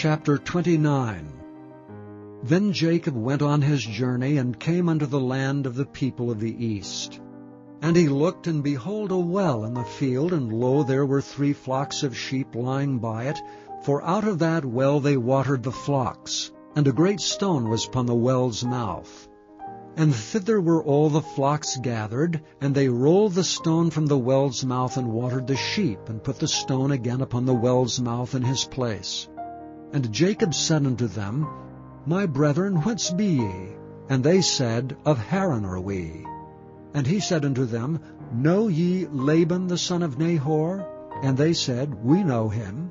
Chapter 29. Then Jacob went on his journey, and came unto the land of the people of the east. And he looked, and behold, a well in the field, and lo, there were 3 flocks of sheep lying by it, for out of that well they watered the flocks. And a great stone was upon the well's mouth. And thither were all the flocks gathered, and they rolled the stone from the well's mouth, and watered the sheep, and put the stone again upon the well's mouth in his place. And Jacob said unto them, My brethren, whence be ye? And they said, Of Haran are we. And he said unto them, Know ye Laban the son of Nahor? And they said, We know him.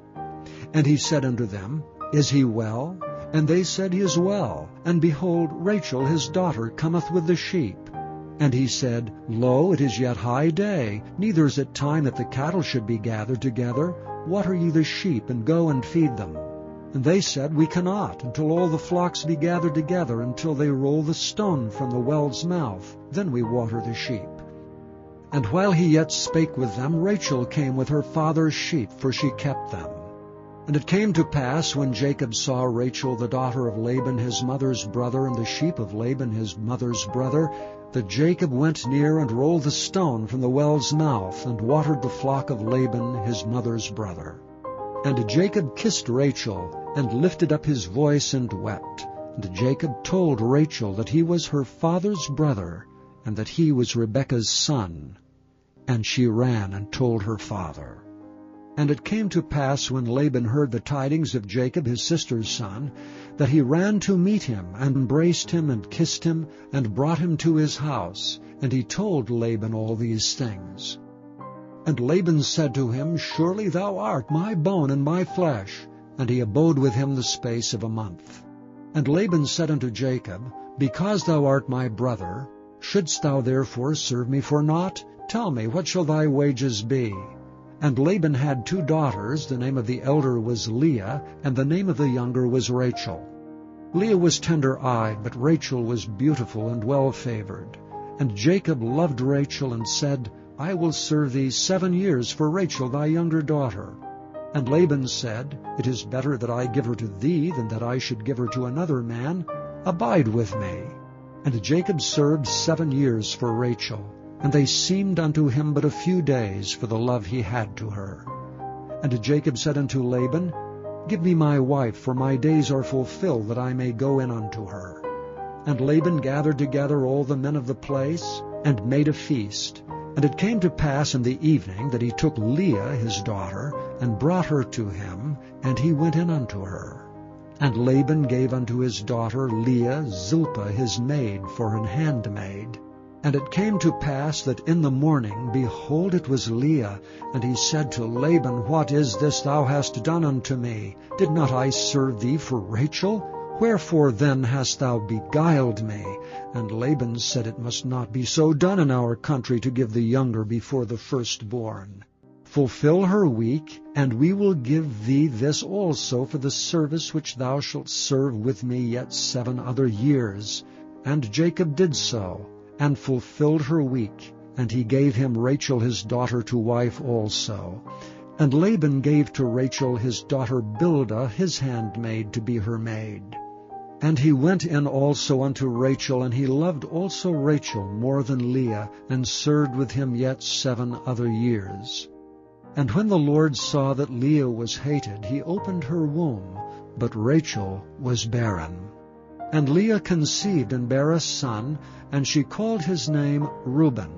And he said unto them, Is he well? And they said, He is well. And behold, Rachel his daughter cometh with the sheep. And he said, Lo, it is yet high day, neither is it time that the cattle should be gathered together. Water ye the sheep, and go and feed them. And they said, We cannot, until all the flocks be gathered together, until they roll the stone from the well's mouth. Then we water the sheep. And while he yet spake with them, Rachel came with her father's sheep, for she kept them. And it came to pass, when Jacob saw Rachel the daughter of Laban his mother's brother, and the sheep of Laban his mother's brother, that Jacob went near and rolled the stone from the well's mouth, and watered the flock of Laban his mother's brother. And Jacob kissed Rachel, and lifted up his voice, and wept. And Jacob told Rachel that he was her father's brother, and that he was Rebekah's son. And she ran and told her father. And it came to pass, when Laban heard the tidings of Jacob his sister's son, that he ran to meet him, and embraced him, and kissed him, and brought him to his house. And he told Laban all these things. And Laban said to him, Surely thou art my bone and my flesh. And he abode with him the space of a month. And Laban said unto Jacob, Because thou art my brother, shouldst thou therefore serve me for naught? Tell me, what shall thy wages be? And Laban had 2 daughters. The name of the elder was Leah, and the name of the younger was Rachel. Leah was tender-eyed, but Rachel was beautiful and well-favored. And Jacob loved Rachel, and said, I will serve thee 7 years for Rachel thy younger daughter. And Laban said, It is better that I give her to thee, than that I should give her to another man. Abide with me. And Jacob served 7 years for Rachel, and they seemed unto him but a few days, for the love he had to her. And Jacob said unto Laban, Give me my wife, for my days are fulfilled, that I may go in unto her. And Laban gathered together all the men of the place, and made a feast. And it came to pass in the evening that he took Leah his daughter, and brought her to him, and he went in unto her. And Laban gave unto his daughter Leah Zilpah his maid for an handmaid. And it came to pass that in the morning, behold, it was Leah. And he said to Laban, What is this thou hast done unto me? Did not I serve thee for Rachel? Wherefore then hast thou beguiled me? And Laban said, It must not be so done in our country, to give the younger before the firstborn. Fulfill her week, and we will give thee this also for the service which thou shalt serve with me yet 7 other years. And Jacob did so, and fulfilled her week, and he gave him Rachel his daughter to wife also. And Laban gave to Rachel his daughter Bilhah his handmaid to be her maid. And he went in also unto Rachel, and he loved also Rachel more than Leah, and served with him yet 7 other years. And when the Lord saw that Leah was hated, he opened her womb, but Rachel was barren. And Leah conceived and bare a son, and she called his name Reuben.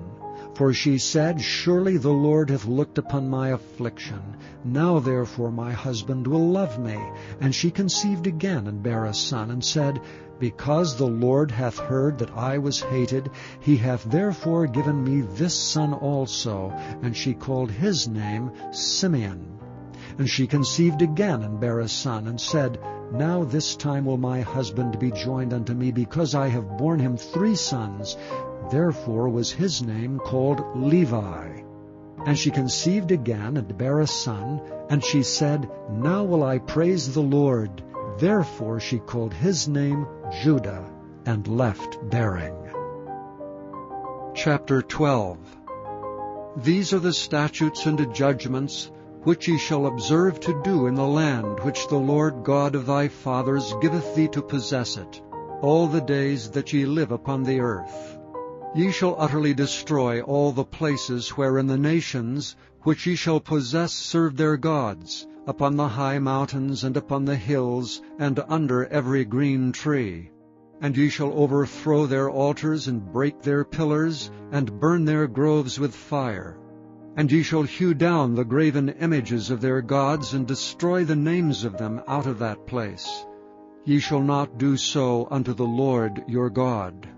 For she said, Surely the Lord hath looked upon my affliction. Now therefore my husband will love me. And she conceived again, and bare a son, and said, Because the Lord hath heard that I was hated, he hath therefore given me this son also. And she called his name Simeon. And she conceived again, and bare a son, and said, Now this time will my husband be joined unto me, because I have borne him 3 sons. Therefore was his name called Levi. And she conceived again, and bare a son, and she said, Now will I praise the Lord. Therefore she called his name Judah, and left bearing. Chapter 12. These are the statutes and judgments which ye shall observe to do in the land which the Lord God of thy fathers giveth thee to possess it, all the days that ye live upon the earth. Ye shall utterly destroy all the places wherein the nations which ye shall possess serve their gods, upon the high mountains and upon the hills, and under every green tree. And ye shall overthrow their altars, and break their pillars, and burn their groves with fire. And ye shall hew down the graven images of their gods, and destroy the names of them out of that place. Ye shall not do so unto the Lord your God.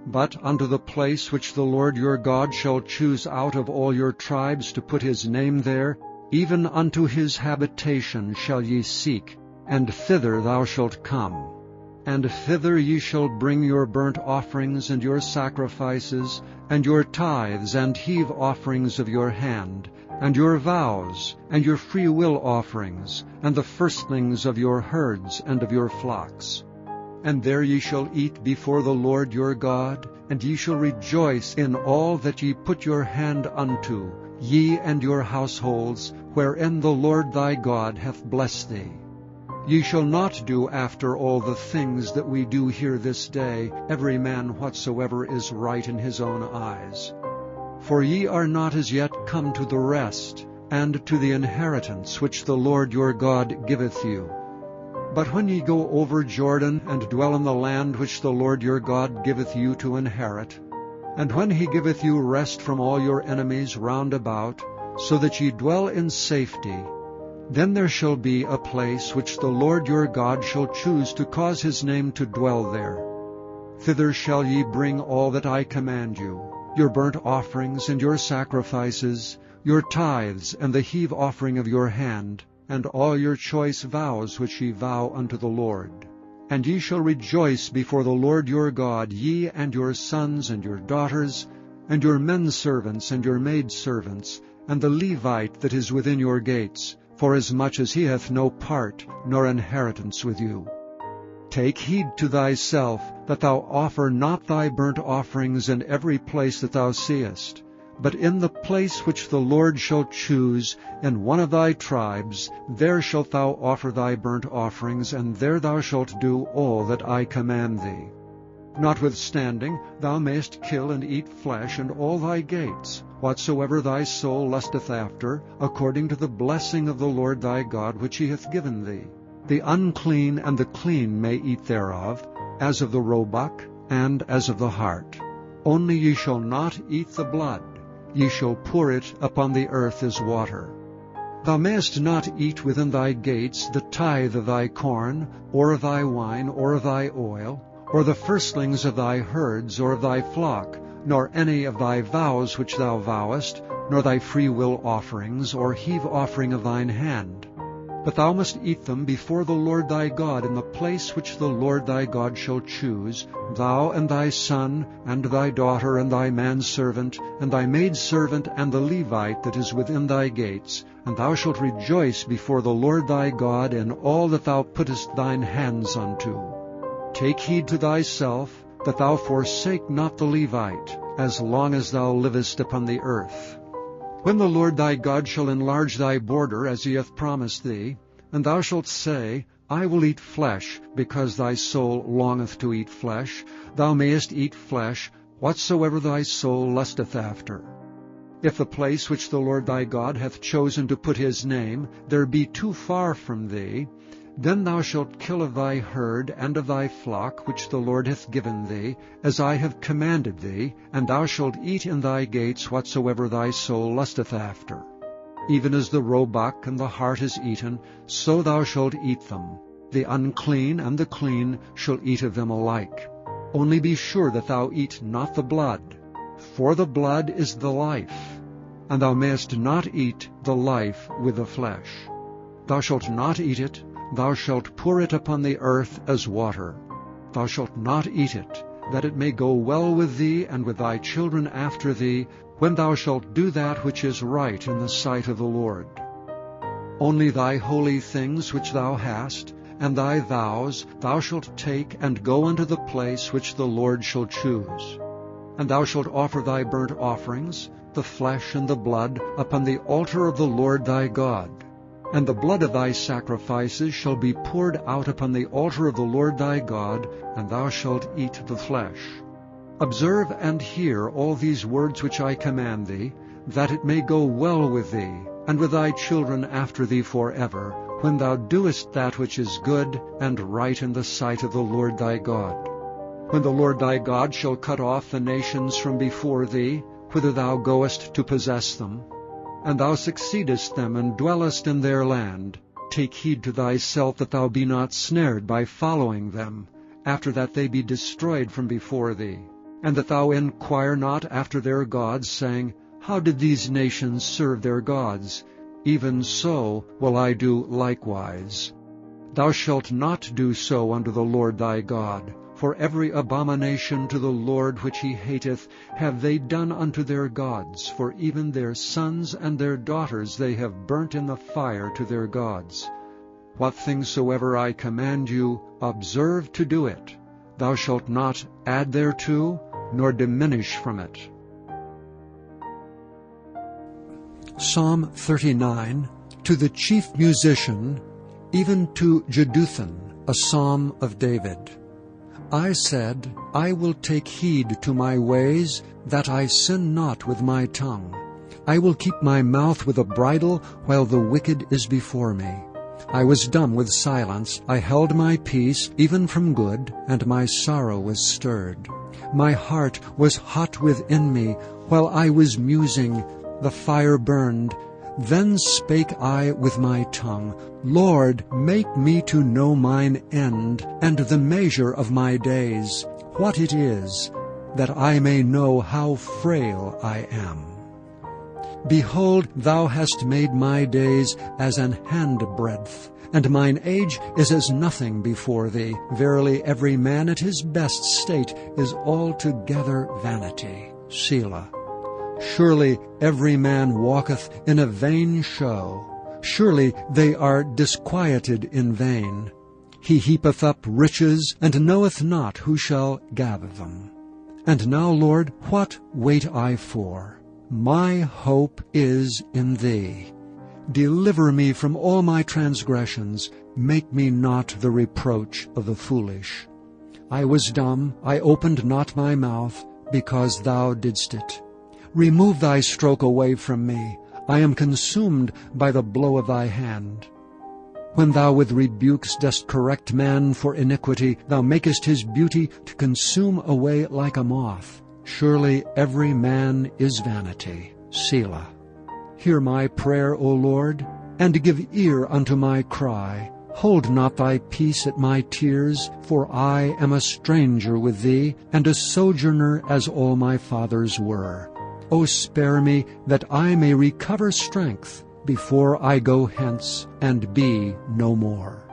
But unto the place which the Lord your God shall choose out of all your tribes to put his name there, even unto his habitation shall ye seek, and thither thou shalt come. And thither ye shall bring your burnt offerings and your sacrifices, and your tithes and heave offerings of your hand, and your vows, and your freewill offerings, and the firstlings of your herds and of your flocks. And there ye shall eat before the Lord your God, and ye shall rejoice in all that ye put your hand unto, ye and your households, wherein the Lord thy God hath blessed thee. Ye shall not do after all the things that we do here this day, every man whatsoever is right in his own eyes. For ye are not as yet come to the rest, and to the inheritance which the Lord your God giveth you. But when ye go over Jordan, and dwell in the land which the Lord your God giveth you to inherit, and when he giveth you rest from all your enemies round about, so that ye dwell in safety, then there shall be a place which the Lord your God shall choose to cause his name to dwell there. Thither shall ye bring all that I command you, your burnt offerings and your sacrifices, your tithes and the heave offering of your hand, and all your choice vows which ye vow unto the Lord. And ye shall rejoice before the Lord your God, ye and your sons and your daughters, and your men servants and your maid servants, and the Levite that is within your gates, forasmuch as he hath no part nor inheritance with you. Take heed to thyself, that thou offer not thy burnt offerings in every place that thou seest, but in the place which the Lord shall choose, in one of thy tribes, there shalt thou offer thy burnt offerings, and there thou shalt do all that I command thee. Notwithstanding, thou mayest kill and eat flesh in all thy gates, whatsoever thy soul lusteth after, according to the blessing of the Lord thy God which he hath given thee. The unclean and the clean may eat thereof, as of the roebuck, and as of the hart. Only ye shall not eat the blood. Ye shall pour it upon the earth as water. Thou mayest not eat within thy gates the tithe of thy corn, or of thy wine, or of thy oil, or the firstlings of thy herds, or of thy flock, nor any of thy vows which thou vowest, nor thy freewill offerings, or heave offering of thine hand. But thou must eat them before the Lord thy God in the place which the Lord thy God shall choose, thou and thy son, and thy daughter, and thy manservant, and thy maidservant, and the Levite that is within thy gates, and thou shalt rejoice before the Lord thy God in all that thou puttest thine hands unto. Take heed to thyself, that thou forsake not the Levite, as long as thou livest upon the earth. When the Lord thy God shall enlarge thy border, as he hath promised thee, and thou shalt say, I will eat flesh, because thy soul longeth to eat flesh, thou mayest eat flesh, whatsoever thy soul lusteth after. If the place which the Lord thy God hath chosen to put his name, there be too far from thee, then thou shalt kill of thy herd and of thy flock which the Lord hath given thee, as I have commanded thee, and thou shalt eat in thy gates whatsoever thy soul lusteth after. Even as the roebuck and the hart is eaten, so thou shalt eat them. The unclean and the clean shall eat of them alike. Only be sure that thou eat not the blood, for the blood is the life, and thou mayest not eat the life with the flesh. Thou shalt not eat it. Thou shalt pour it upon the earth as water. Thou shalt not eat it, that it may go well with thee and with thy children after thee, when thou shalt do that which is right in the sight of the Lord. Only thy holy things which thou hast, and thy vows, thou shalt take and go unto the place which the Lord shall choose. And thou shalt offer thy burnt offerings, the flesh and the blood, upon the altar of the Lord thy God. And the blood of thy sacrifices shall be poured out upon the altar of the Lord thy God, and thou shalt eat the flesh. Observe and hear all these words which I command thee, that it may go well with thee, and with thy children after thee forever, when thou doest that which is good and right in the sight of the Lord thy God. When the Lord thy God shall cut off the nations from before thee, whither thou goest to possess them, and thou succeedest them and dwellest in their land, take heed to thyself that thou be not snared by following them, after that they be destroyed from before thee, and that thou inquire not after their gods, saying, How did these nations serve their gods? Even so will I do likewise. Thou shalt not do so unto the Lord thy God, for every abomination to the Lord which he hateth have they done unto their gods, for even their sons and their daughters they have burnt in the fire to their gods. What things soever I command you, observe to do it. Thou shalt not add thereto, nor diminish from it. Psalm 39, to the chief musician, even to Jeduthun, a psalm of David. I said, I will take heed to my ways, that I sin not with my tongue. I will keep my mouth with a bridle, while the wicked is before me. I was dumb with silence, I held my peace, even from good, and my sorrow was stirred. My heart was hot within me, while I was musing, the fire burned. Then spake I with my tongue, Lord, make me to know mine end, and the measure of my days, what it is, that I may know how frail I am. Behold, thou hast made my days as an handbreadth, and mine age is as nothing before thee. Verily every man at his best state is altogether vanity. Selah. Surely every man walketh in a vain show. Surely they are disquieted in vain. He heapeth up riches, and knoweth not who shall gather them. And now, Lord, what wait I for? My hope is in thee. Deliver me from all my transgressions. Make me not the reproach of the foolish. I was dumb, I opened not my mouth, because thou didst it. Remove thy stroke away from me. I am consumed by the blow of thy hand. When thou with rebukes dost correct man for iniquity, thou makest his beauty to consume away like a moth. Surely every man is vanity. Selah. Hear my prayer, O Lord, and give ear unto my cry. Hold not thy peace at my tears, for I am a stranger with thee, and a sojourner as all my fathers were. O spare me, that I may recover strength, before I go hence and be no more.